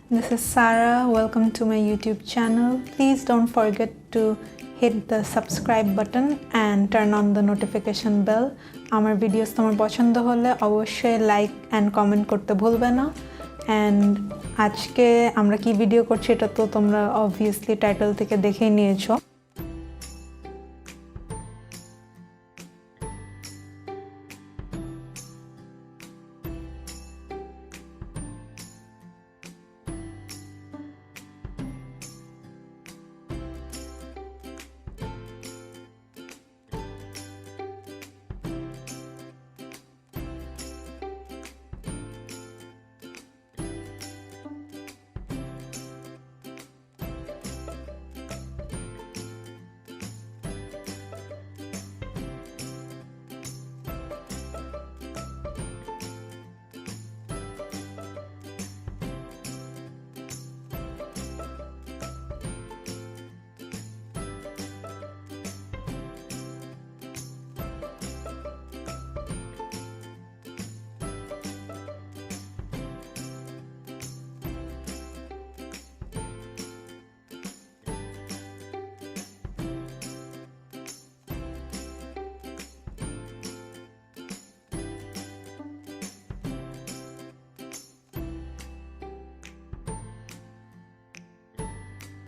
This is Sarah. Welcome to my YouTube channel. Please don't forget to hit the subscribe button and turn on the notification bell. আমার videos তোমার পছন্দ হলে অবশ্যই like and comment করতে ভুলবে না। And আজকে আমরা কি ভিডিও করছি এটা তো তোমরা অবভিয়াসলি টাইটেল থেকে দেখেই নিয়েছো।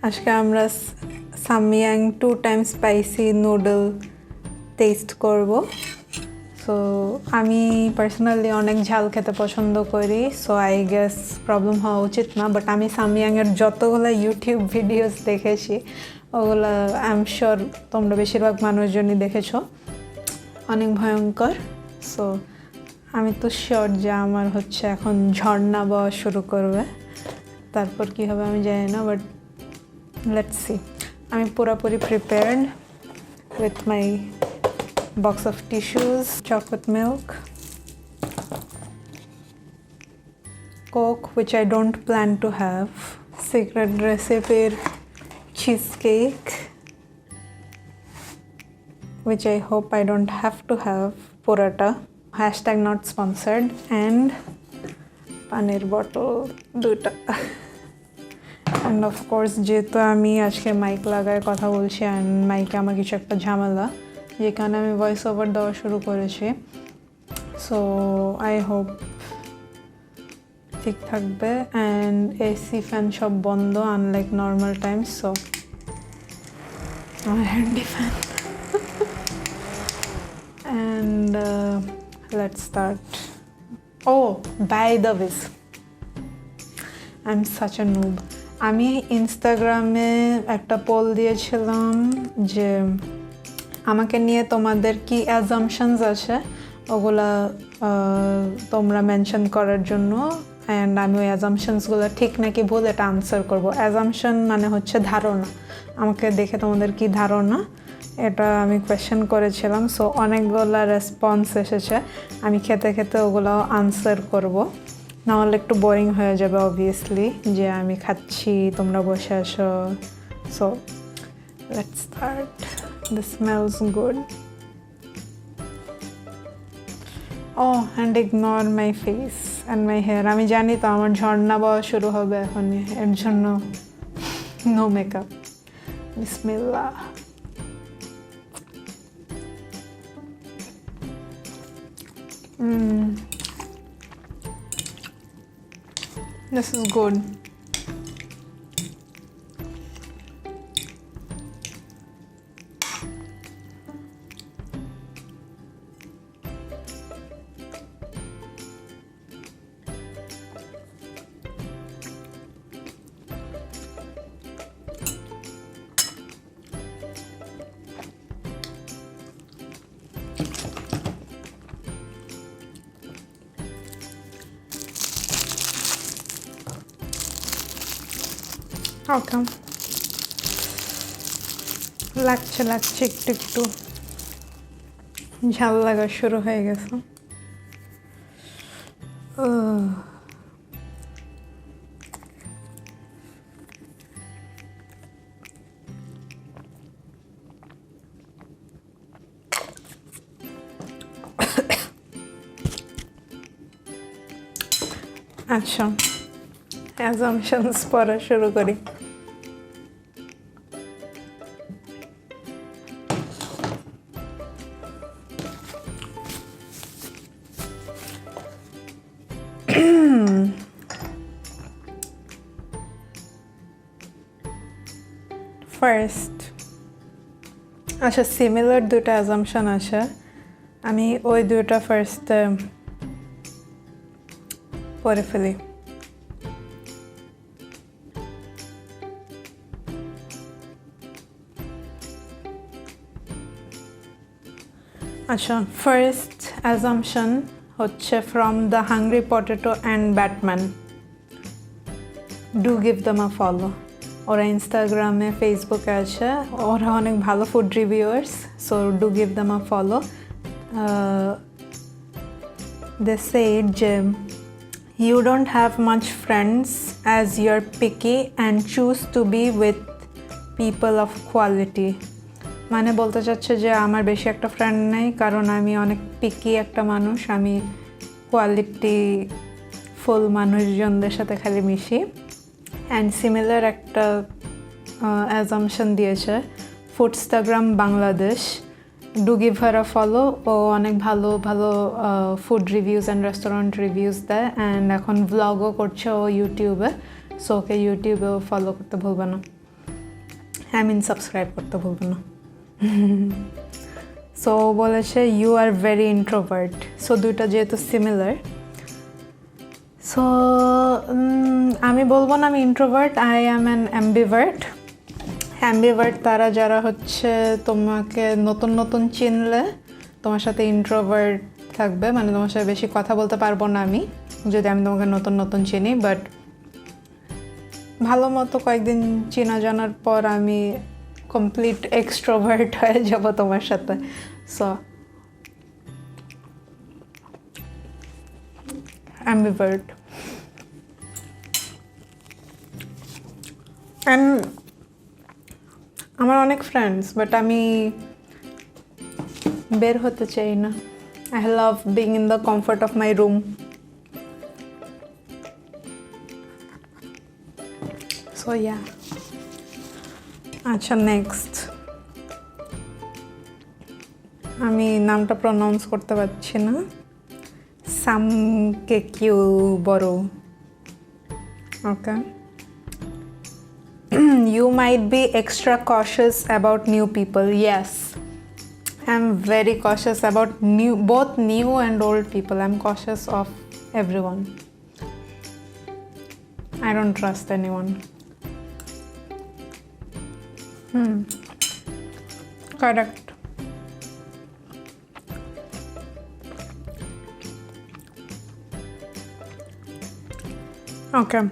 আজকে আমরা Samyang 2 time spicy noodle test করব। সো আমি পার্সোনালি অনেক ঝাল খেতে পছন্দ করি, সো আই গেস প্রবলেম হওয়া উচিত না। বাট আমি সামিয়াংয়ের যতগুলো ইউটিউব ভিডিওস দেখেছি ওগুলো আই এম শিওর তোমরা বেশিরভাগ মানুষজনই দেখেছো, অনেক ভয়ঙ্কর। সো আমি তো শিওর যে আমার হচ্ছে এখন ঝর্ণা বওয়া শুরু করবে, তারপর কি হবে আমি জানি না, but let's see. I'm purapuri prepared with my box of tissues, chocolate milk, Coke which I don't plan to have, secret recipe cheesecake which I hope I don't have to have, porata, hashtag not sponsored, and paneer bottle duta. And of course যেহেতু আমি আজকে mic লাগায় কথা বলছি and মাইকে আমার কিছু একটা ঝামেলা যেখানে আমি ভয়েস ওভার দেওয়া শুরু করেছি, সো আই হোপ ঠিক থাকবে। অ্যান্ড এসি ফ্যান সব বন্ধ আনলাইক নর্মাল টাইমস, সো আমার handy fan. And let's start. Oh by the way, I am such a noob. আমি ইনস্টাগ্রামে একটা পোল দিয়েছিলাম যে আমাকে নিয়ে তোমাদের কি অ্যাজাম্পশনস আছে ওগুলা তোমরা মেনশন করার জন্য, অ্যান্ড আমি ওই অ্যাজাম্পশনসগুলো ঠিক নাকি ভুল এটা আনসার করব। অ্যাজাম্পশন মানে হচ্ছে ধারণা, আমাকে দেখে তোমাদের কি ধারণা এটা আমি কোয়েশ্চেন করেছিলাম। সো অনেকগুলো রেসপন্স এসেছে, আমি খেতে খেতে ওগুলো আনসার করব, নাহলে একটু বোরিং হয়ে যাবে অবভিয়াসলি যে আমি খাচ্ছি তোমরা বসে আসো। So let's start. This smells good. Oh and ignore my face and my hair. আমি জানি তো আমার ঝর্ণা বওয়া শুরু হবে এখনই, এর জন্য নো মেকআপ। বিসমিল্লাহ। This is good. Okay. লাগছে একটু একটু ঝাল লাগা শুরু হয়ে গেছে। আচ্ছা, assumptions পড়া শুরু করি। ফার্স্ট আচ্ছা সিমিলার দুটো অ্যাজাম্পশন আছে, আমি ওই দুটো ফার্স্ট পড়ে ফেলি। আচ্ছা ফার্স্ট অ্যাজাম্পশন হচ্ছে from the hungry potato and batman, do give them a follow. ওরা ইনস্টাগ্রামে ফেসবুকে আছে, ওরা অনেক ভালো food reviewers, so do give them a follow. They said যে you don't have much friends as you're picky and choose to be with people of quality। মানে বলতে চাচ্ছে যে আমার বেশি একটা ফ্রেন্ড নেই কারণ আমি অনেক পিকি একটা মানুষ, আমি কোয়ালিটি ফুল মানুষজনদের সাথে খালি মিশি। অ্যান্ড সিমিলার একটা অ্যাজাম্পশন দিয়েছে Foodstagram Bangladesh, do give her a follow. ও অনেক ভালো ভালো food reviews and restaurant reviews দেয়, অ্যান্ড এখন ভ্লগও করছে ও ইউটিউবে, সো ওকে ইউটিউবেও ফলো করতে ভুলবে না, আই মিন সাবস্ক্রাইব করতে ভুলবে না। সো বলেছে you are very introvert, so দুইটা যেহেতু সিমিলার, সো আমি বলবো না আমি introvert, I am an ambivert. Ambivert তারা যারা হচ্ছে তোমাকে নতুন নতুন চিনলে তোমার সাথে ইন্ট্রোভার্ট থাকবে, মানে তোমার সাথে বেশি কথা বলতে পারবো না আমি যদি আমি তোমাকে নতুন নতুন চিনি, বাট ভালো মতো কয়েকদিন চেনা জানার পর আমি কমপ্লিট এক্সট্রোভার্ট হয়ে যাব তোমার সাথে। সো অ্যাম্বিভার্ট। অ্যান্ড আমার অনেক ফ্রেন্ডস, বাট আমি বের হতে চাই না। I love being in the comfort of my room. So yeah. আচ্ছা নেক্সট, আমি নামটা প্রনাউন্স করতে পারছি না, ᴛᴏ ওকে। You might be extra cautious about new people. Yes, I'm very cautious about both new and old people. I'm cautious of everyone. I don't trust anyone. Correct. Okay.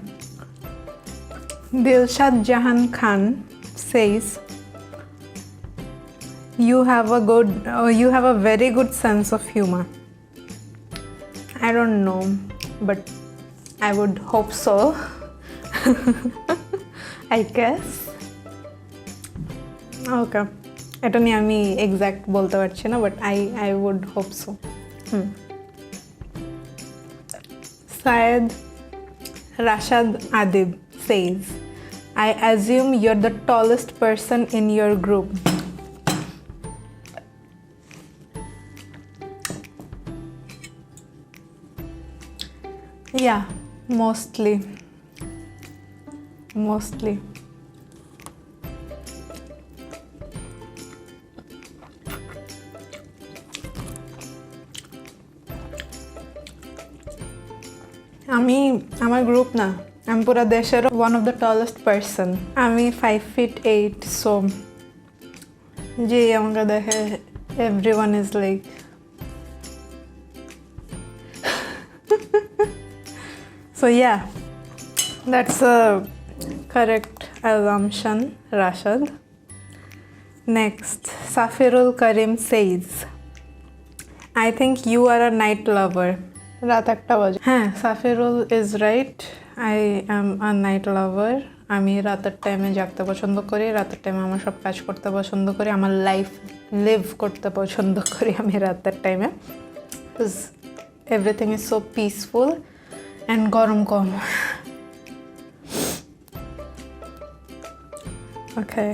Dilshad Jahan Khan says, you have a very good sense of humor. I don't know, but I would hope so. I guess. Okay. এটা নিয়ে আমি exact বলতে পারছি না, but I would hope so. Syed Rashad Adib says, I assume you're the tallest person in your group. Yeah, mostly. আমি আমার group না, আমি পুরো দেশের one of the tallest person. আমি 5'8", সো যে আমাকে দেখে everyone is like so yeah, that's a correct assumption, Rashad. Next, Safirul Karim says, I think you are a night lover. রাত 1টা বাজে। হ্যাঁ, Safirul is right, I am a night lover. আমি রাতের টাইমে জাগতে পছন্দ করি, রাতের টাইমে আমার সব কাজ করতে পছন্দ করি, আমার লাইফ লিভ করতে পছন্দ করি আমি রাতের টাইমে, because everything is so peaceful and গরম কম। Okay.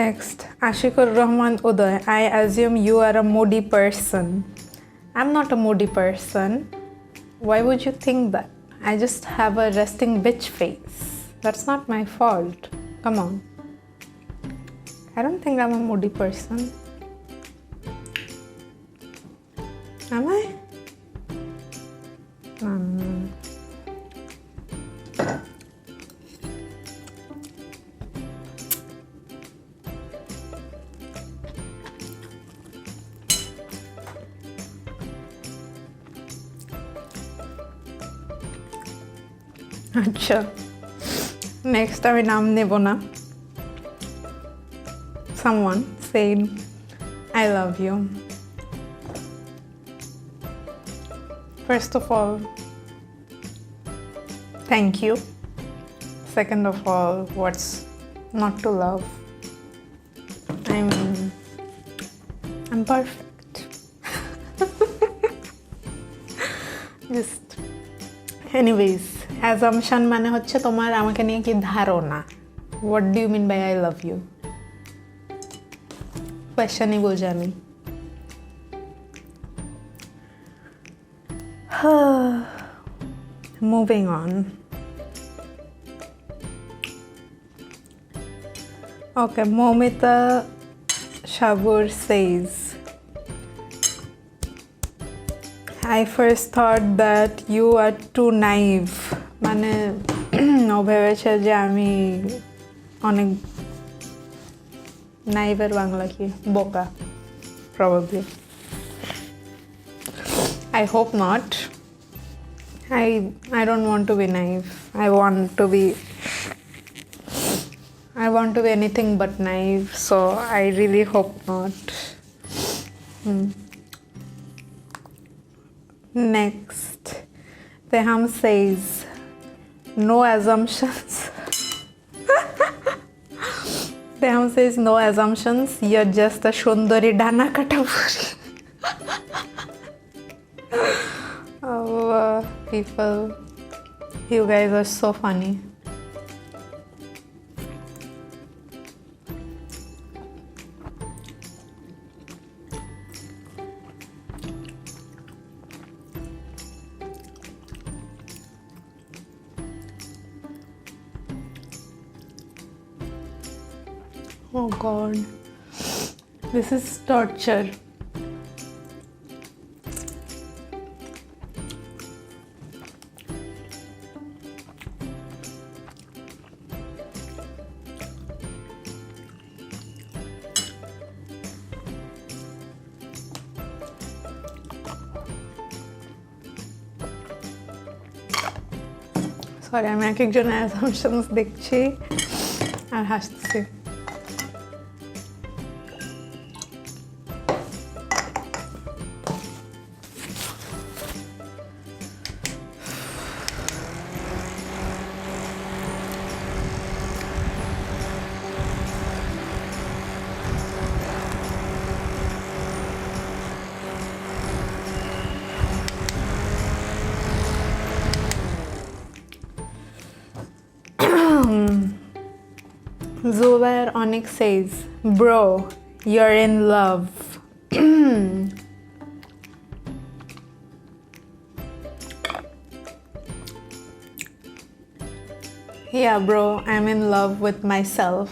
Next, Ŋিকুর Rahman Uday. I assume you are a moody person. I'm not a moody person. Why would you think that? I just have a resting bitch face. That's not my fault. Come on. I don't think I'm a moody person. Am I? আচ্ছা, next আমি নাম নেব না। Someone saying I love you. First of all, thank you. Second of all, what's not to love? I'm perfect. Just anyways, assumption মানে হচ্ছে তোমার আমাকে নিয়ে কি ধারণা। What do you mean by I love you? Questionই বোঝানি। Moving on. Okay, Momita Shabur says, I first thought that you are too naive. মানে ও ভেবেছে যে আমি অনেক নাইভের বাংলা কি বোকা, probably. I hope not. I don't want to be naive. I want to be anything but naive, so I really hope not. Next, Teham says, no assumptions. Teham says, no assumptions. You're just a Shundari Dana Katapuri. Oh, people, you guys are so funny. Oh God, this is torture. Sorry, আমি এক একজনের assumptions দেখছি আর হাসছি। Zubair Onyx says, bro, you're in love. Yeah, bro, I'm in love with myself.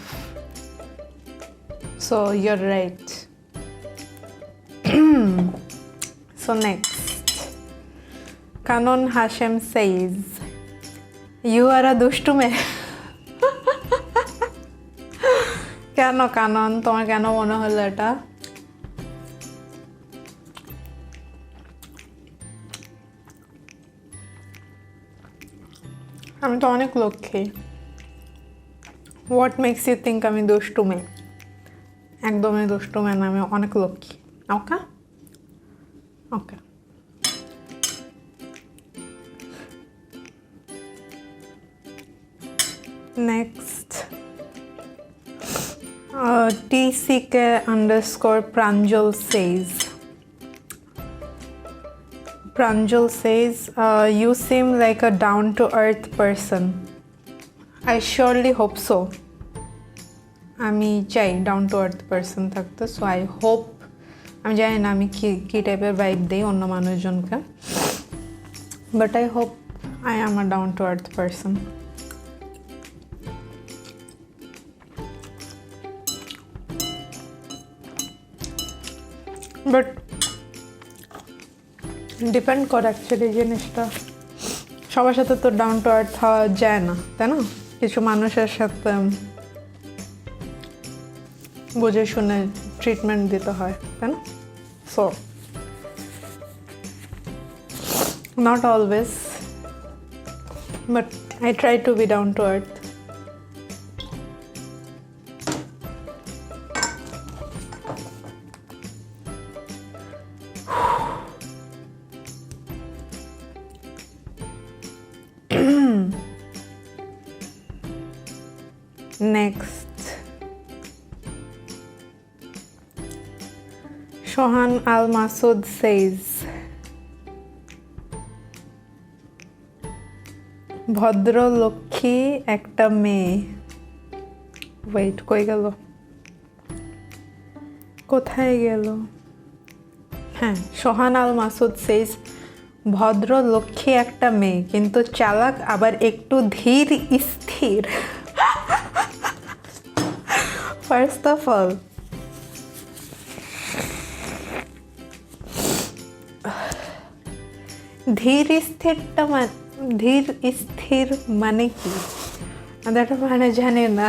So you're right. So next, Kanon Hashem says, you are a dushtume. কেন কানন, তোমার কেন মনে হলো এটা? আমি তো অনেক Lakshmi. What makes you think আমি দুষ্টু মেয়ে? একদমই দুষ্টু মেয়ে না, আমি অনেক লক্ষ্মী। ওকে ওকে। Next, TCK_Pranjal says, you seem like a down-to-earth person. I surely hope so. আমি চাই ডাউন টু আর্থ পার্সন থাকতে। সো আই হোপ, আমি জানি না আমি কী টাইপের ভাইব দিই অন্য মানুষজনকে, but I hope I am a down to earth person. But depend করে অ্যাকচুয়ালি জিনিসটা, সবার সাথে তো ডাউন টু আর্থ হওয়া যায় না, তাই না? কিছু মানুষের সাথে বুঝে শুনে ট্রিটমেন্ট দিতে হয়, তাই না? So not always, but I try to be down to earth. Next, sᴘᴏ al says, ভদ্রলক্ষ্মী একটা মেয়ে। ওয়েট, কই গেল, কোথায় গেল? হ্যাঁ, sᴘᴏ al says, ভদ্রলক্ষ্মী একটা মেয়ে কিন্তু চালাক, আবার একটু ধীর স্থির। ফার্স্ট অফ অল, ধীর স্থির মানে কি? এটা মানে জানি না,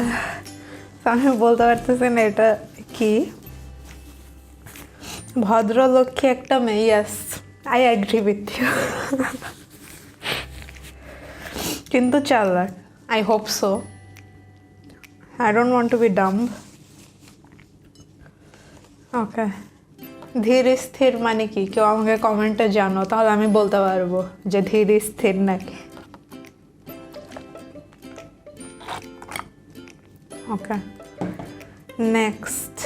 আমি বলতে পারতেছি না এটা কি। ভদ্রলক্ষ্মী একটা মেয়ে, yes, I agree with you. কিন্তু চালাক, I hope so. I don't want to be dumb. Okay, ধীর স্থির মানে কি? কেউ আমাকে কমেন্টে জানো, তাহলে আমি বলতে পারবো যে ধীর স্থির নাকি। ওকে, নেক্সট।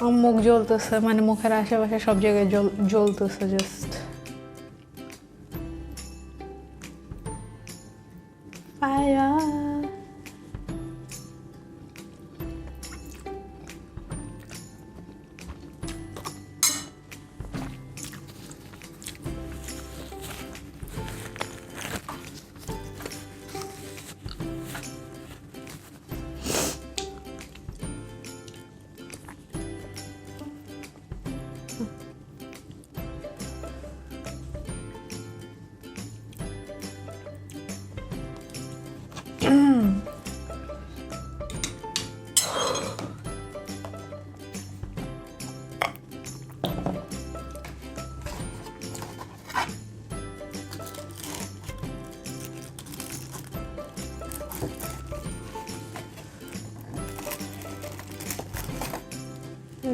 আমার মুখ জ্বলতেছে, মানে মুখের আশেপাশে সব জায়গায় জ্বলতেছে জাস্ট। ফায়ার।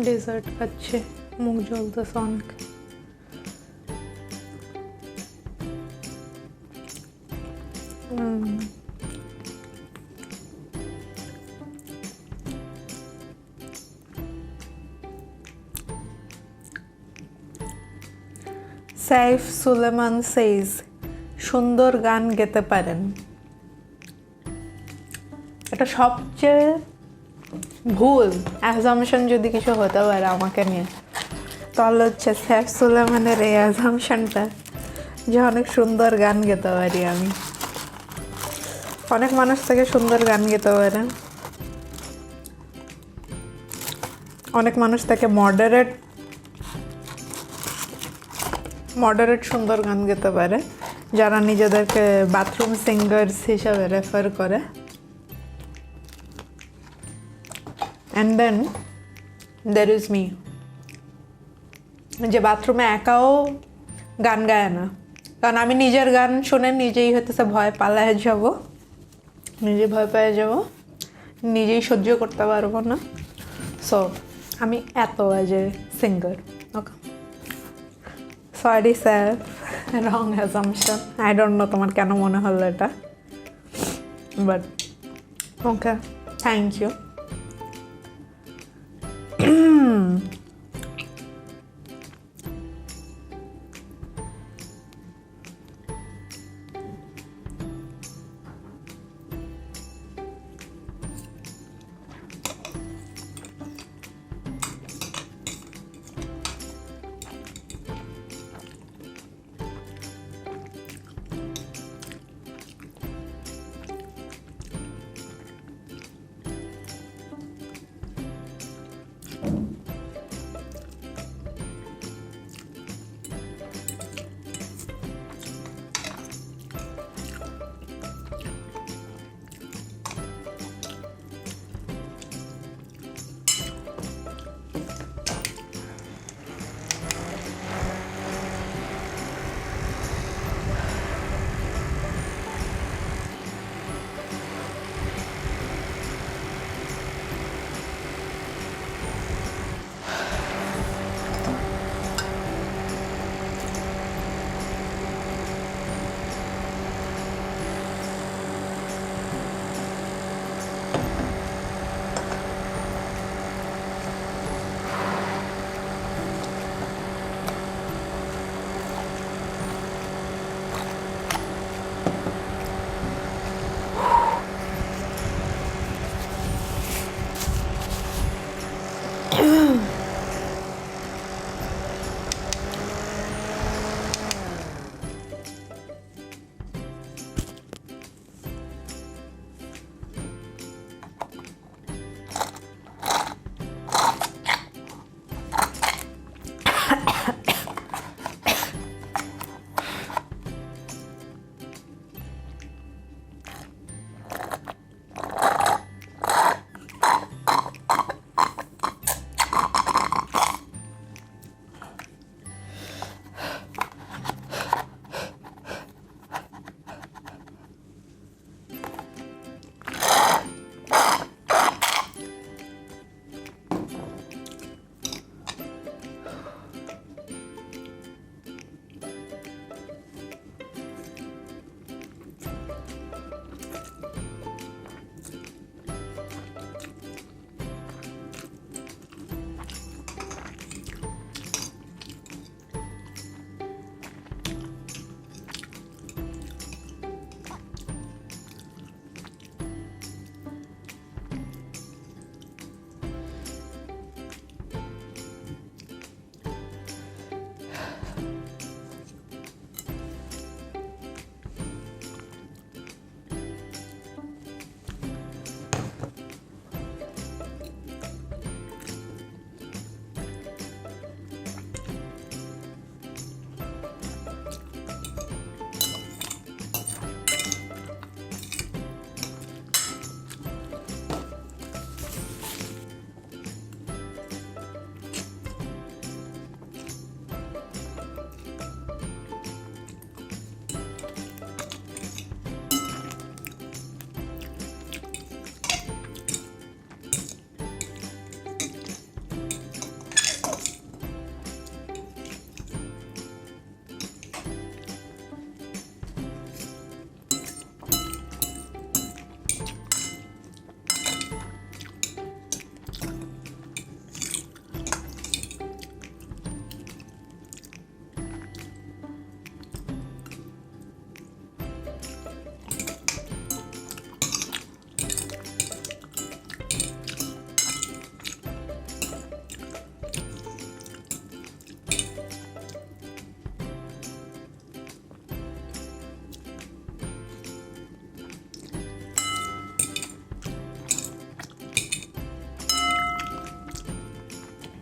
ডেজার্ট খাচ্ছে, মুখ জ্বলতেছে অনেক। সাইফ-সুলেমান সেইজ, সুন্দর গান গেতে পারেন। এটা সবচেয়ে ভুল অ্যাজাম্পশন যদি কিছু হতে পারে আমাকে নিয়ে, তাহলে হচ্ছে সাইফ-সুলেমানের এই অ্যাজাম্পশনটা যে অনেক সুন্দর গান গেতে পারি আমি। অনেক মানুষ থেকে সুন্দর গান গেতে পারে, অনেক মানুষ থেকে মডারেট সুন্দর গান গেতে পারে, যারা নিজেদেরকে বাথরুম সিঙ্গার্স হিসাবে রেফার করে। And then there is me, যে বাথরুমে একাও গান গায় না, কারণ আমি নিজের গান শুনে নিজেই হতেছে ভয় পালায় যাব, নিজেই ভয় পেয়ে যাব, নিজেই সহ্য করতে পারবো না। সো আমি এত বাজে singer. Okay, sorry sir, wrong assumption. I don't know তোমার কেন মনে হলো এটা, বাট ওকে, থ্যাংক ইউ।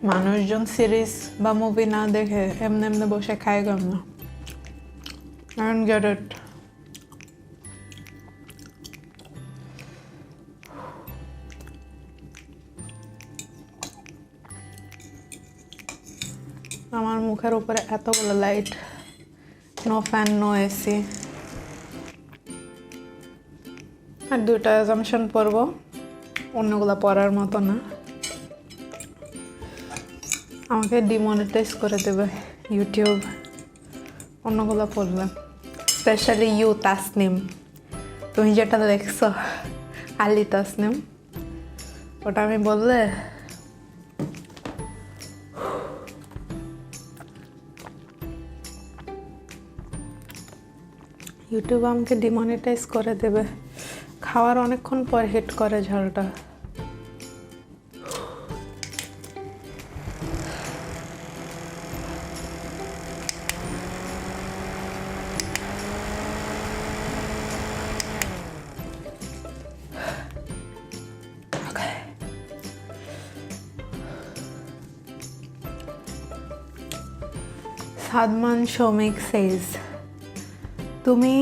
মানুষজন সিরিজ বা মুভি না দেখে এমনি এমনি বসে খায় কেন? I don't get it. আমার মুখের উপরে এতগুলো light, no fan, no AC. আর দুইটা অ্যাজাম্পশন পরবো, অন্যগুলো পরার মতো না। আমাকে ডিমনিটাইজ করে দেবে ইউটিউব অন্যগুলো পড়লে, স্পেশালি ইউ তাসনিম, তুমি যেটা দেখছো আলি তাসনিম, ওটা আমি বললে ইউটিউব আমাকে ডিমনিটাইজ করে দেবে। খাওয়ার অনেকক্ষণ পর হিট করে ঝালটা। সাদমান শৌমিক says, তুমি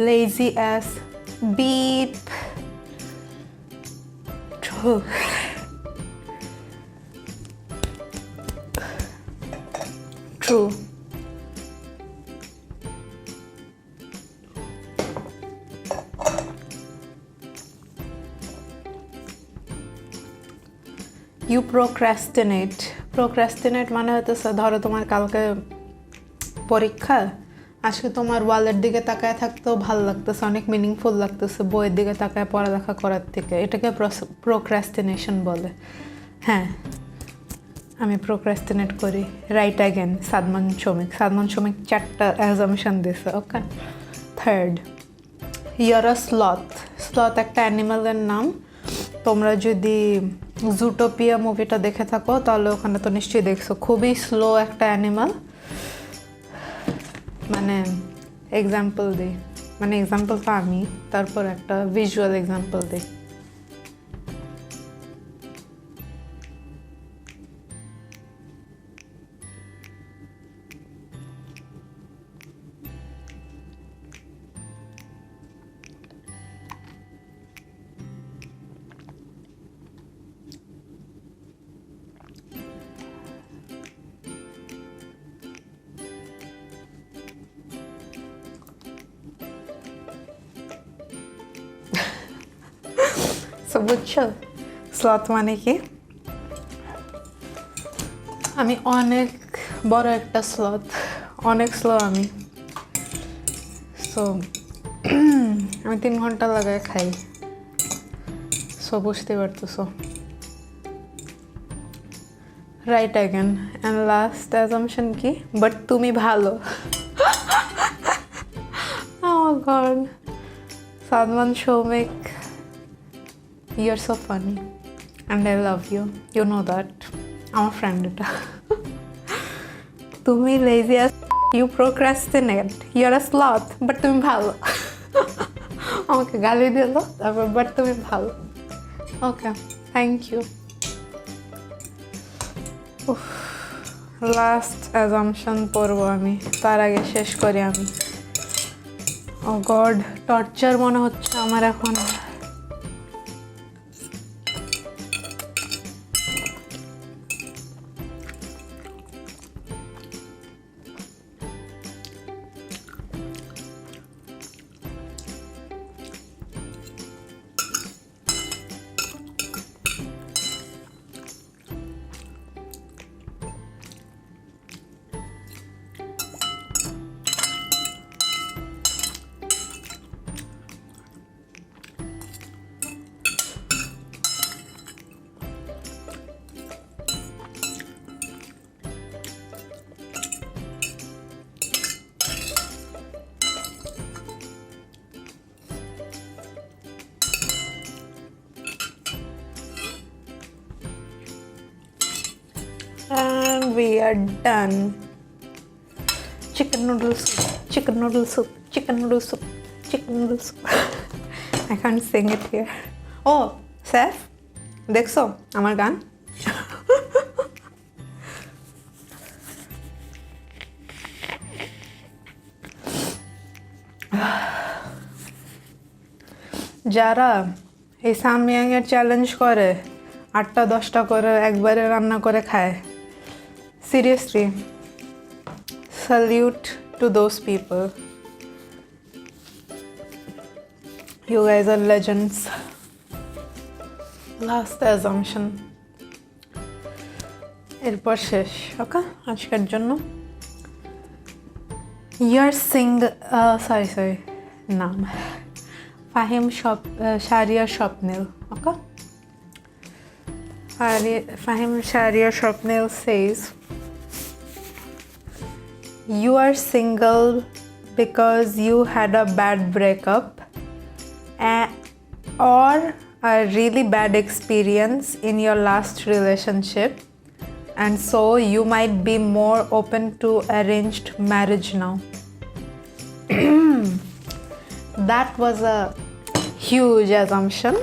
lazy as beep. True. True. You procrastinate. Procrastinate মানে হতেছে ধরো তোমার কালকে পরীক্ষা, আজকে তোমার ওয়ালের দিকে তাকায় থাকতেও ভালো লাগতেছে, অনেক মিনিংফুল লাগতেছে বইয়ের দিকে তাকায় পড়ালেখা করার থেকে। এটাকে প্রোক্রাস্টিনেশন বলে। হ্যাঁ, আমি প্রোক্রাস্টিনেট করি। Right again, Sadman Shoumik. সাদমান শৌমিক 4টা অ্যাজাম্পশন দিছে। Okay, third, you're a sloth. Sloth একটা অ্যানিমালের নাম। তোমরা যদি জুটোপিয়া মুভিটা দেখে থাকো তাহলে ওখানে তো নিশ্চয়ই দেখছো, খুবই স্লো একটা অ্যানিমাল। মানে এক্সাম্পল দিই, মানে এক্সাম্পল তো আমি, তারপর একটা ভিজুয়াল এক্সাম্পল দিই। সো বুঝছো স্লথ মানে কি? আমি অনেক বড় একটা স্লথ, অনেক স্লো আমি। সো আমি 3 ঘন্টা লাগায় খাই। সো বুঝতে পারতেছো। Right again. And last assumption কি? বাট তুমি ভালো। Oh God, Sadman Shoumik, you're so funny and I love you, you know that. আমার ফ্রেন্ড এটা। তুমি lazy as you procrastinate, you're a sloth, but তুমি ভালো। আমাকে গালি দিল তারপর বাট তুমি ভালো। ওকে, থ্যাংক ইউ। লাস্ট অ্যাজাম্পশন পড়বো আমি, তার আগে শেষ করি আমি। ও গড, টর্চার মনে হচ্ছে আমার এখন। And we are done. Chicken noodle soup, chicken noodle soup, chicken noodle soup, chicken noodle soup. I can't sing it here. Oh, chef, দেখছো আমার গান? যারা এই সাময়াংয়ের চ্যালেঞ্জ করে 8টা 10টা করে একবারে রান্না করে খায়, seriously salute to those people. You guys are legends. Last assumption. এরপর শেষ, ওকে আজকের জন্য। You're sorry নাম ঽ̀শারিয়াSvʀᴏ, okay? ȯ̀শারিয়াSvʀᴏ says, you are single because you had a bad breakup or a really bad experience in your last relationship, and so you might be more open to arranged marriage now. That was a huge assumption.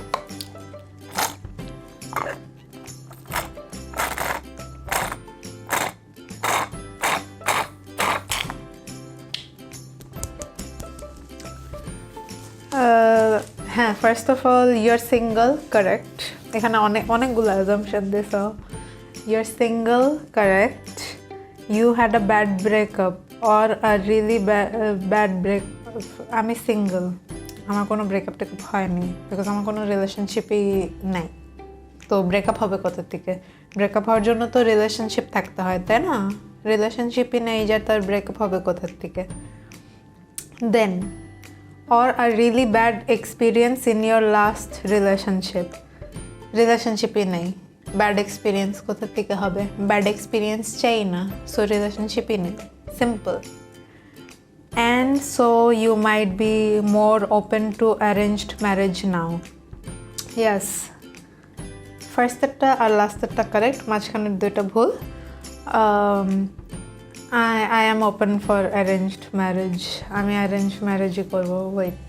হ্যাঁ, first of all your single, correct. এখানে অনেকগুলো assumption this. Your single, correct. You had a bad breakup or a really bad আমি single, আমার কোনো breakup take up হয়নি, because আমার কোনো রিলেশনশিপই নাই। তো ব্রেকআপ হবে কোথা থেকে? ব্রেকআপ হওয়ার জন্য তো রিলেশনশিপ থাকতে হয়, তাই না? রিলেশনশিপই নেই, যা তার ব্রেকআপ হবে কোথা থেকে? দেন or a really bad experience in your last রিলেশনশিপই নেই, ব্যাড এক্সপিরিয়েন্স কোথা থেকে হবে? ব্যাড এক্সপিরিয়েন্স চাই না, সো রিলেশনশিপই নেই, simple. And so you might be more open to arranged marriage now. Yes, ফার্স্টেরটা আর লাস্টেরটা কারেক্ট, মাঝখানের দুইটা ভুল। I am open for arranged marriage. আমি arranged marriage করব। ওয়েট,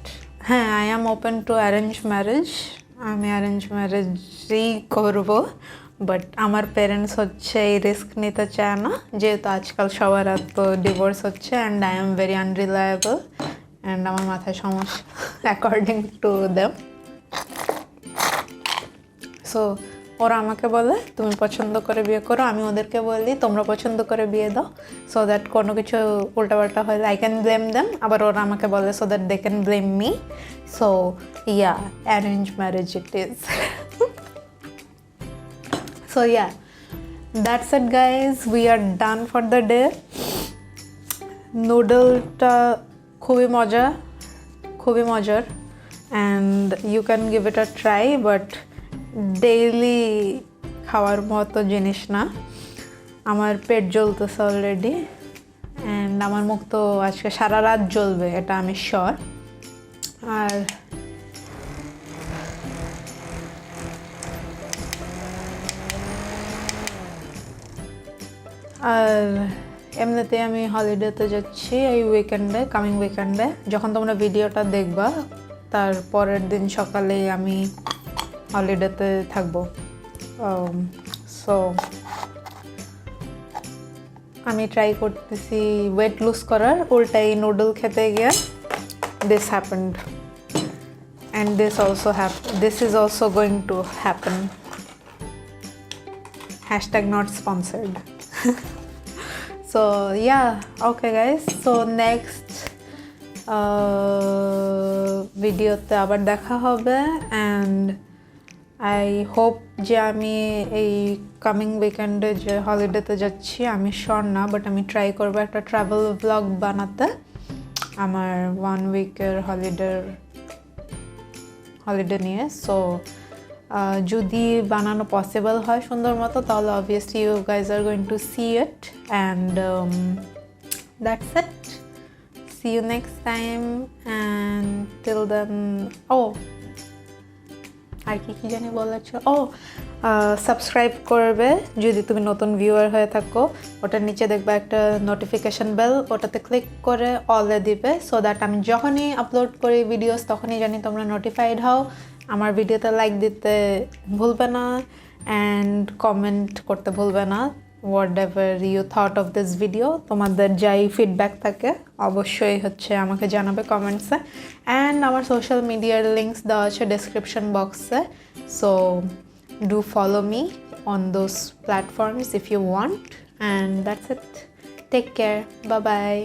হ্যাঁ, I am open to arranged marriage. আমি arranged marriage করব, বাট আমার প্যারেন্টস হচ্ছে এই রিস্ক নিতে চায় না, যেহেতু আজকাল সবার এত ডিভোর্স হচ্ছে, and I am very unreliable, and আমার মাথায় সমস্যা অ্যাকর্ডিং টু দেম। সো ওরা আমাকে বলে তুমি পছন্দ করে বিয়ে করো, আমি ওদেরকে বলি তোমরা পছন্দ করে বিয়ে দাও, সো দ্যাট কোনো কিছু উল্টাপাল্টা হলে আই ক্যান ব্লেম দেম, আবার ওরা আমাকে বলে so that they can blame me. So yeah, arrange marriage it is. So yeah, that's it guys, we are done for the day. নুডলটা খুবই মজার, and you can give it a try, but daily খাওয়ার মতো জিনিস না। আমার পেট জ্বলতেছে already, and আমার মুখ তো আজকে সারা রাত জ্বলবে, এটা আমি শিওর। আর এমনিতে আমি হলিডেতে যাচ্ছি এই উইকেন্ডে, কামিং উইকেন্ডে। যখন তোমরা ভিডিওটা দেখবা তার পরের দিন সকালে আমি হলিডেতে থাকবো। সো আমি ট্রাই করতেছি ওয়েট লুজ করার, উল্টাই নুডল খেতে গিয়ে this happened, and this is also going to happen. Hashtag not sponsored. So yeah, okay guys, so next ভিডিওতে আবার দেখা হবে, অ্যান্ড আই হোপ যে আমি এই কামিং উইকেন্ডে যে হলিডেতে যাচ্ছি, আমি শিওর না, বাট আমি ট্রাই করবো একটা ট্রাভেল ব্লগ বানাতে আমার 1 উইকের হলিডে নিয়ে। সো যদি বানানো পসিবল হয় সুন্দর মতো, তাহলে obviously you guys are going to see it, and that's it. See you next time, and till then, আর কি জানি বলার ছিল, সাবস্ক্রাইব করবে যদি তুমি নতুন ভিউয়ার হয়ে থাকো। ওটার নিচে দেখবে একটা নোটিফিকেশন বেল, ওটাতে ক্লিক করে অলে দিবে, সো দ্যাট আমি যখনই আপলোড করি ভিডিওস তখনই জানি তোমরা নোটিফাইড হও, আমার ভিডিওতে লাইক দিতে ভুলবে না অ্যান্ড কমেন্ট করতে ভুলবে না whatever you thought of this video তোমাদের যাই ফিডব্যাক থাকে অবশ্যই হচ্ছে আমাকে জানাবে কমেন্টসে অ্যান্ড আমার সোশ্যাল মিডিয়ার লিঙ্কস দেওয়া আছে ডেসক্রিপশন বক্সে so do follow me on those platforms if you want and that's it take care bye bye